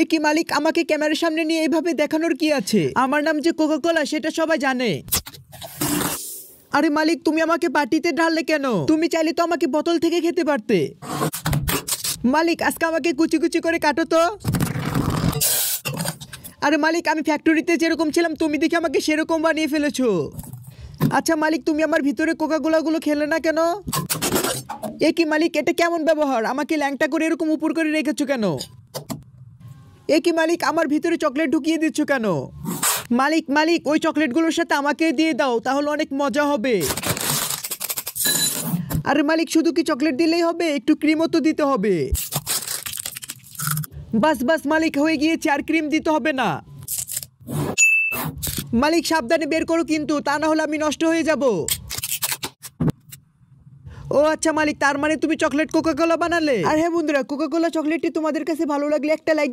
এ কি মালিক, আমাকে ক্যামেরার সামনে নিয়ে এইভাবে দেখানোর কি আছে? আমার নাম যে কোকা কোলা সেটা সবাই জানে। আরে মালিক, তুমি আমাকে বাটিতে ঢাললে কেন? তুমি চাইলে তো আমাকে বোতল থেকে খেতে পারতে। মালিক, আজকে আমাকে কুচি কুচি করে কাটো তো। আরে মালিক, আমি ফ্যাক্টরিতে যেরকম ছিলাম তুমি দেখে আমাকে সেরকম বানিয়ে ফেলেছো। আচ্ছা মালিক, তুমি আমার ভিতরে কোকা কোলাগুলো খেলে না কেন? এ কি মালিক, এটা কেমন ব্যবহার? আমাকে ল্যাংটা করে এরকম উপর করে রেখেছো কেন? এ কি মালিক, আমার ভিতরে চকলেট ঢুকিয়ে দিচ্ছ কেন? মালিক মালিক, ওই চকলেটগুলোর সাথে আমাকে দিয়ে দাও, তাহলে অনেক মজা হবে। আরে মালিক, শুধু কি চকলেট দিলেই হবে? একটু ক্রিমও তো দিতে হবে। বাস বাস মালিক, হয়ে গিয়েছে, আর ক্রিম দিতে হবে না। মালিক সাবধানে বের করো কিন্তু, তা না হলে আমি নষ্ট হয়ে যাব। ও আচ্ছা মালিক, তার মানে তুমি চকলেট কোকা কোলা বানালে। আর হ্যাঁ বন্ধুরা, কোকা কোলা চকলেটটি তোমাদের কাছে ভালো লাগলে একটা লাইক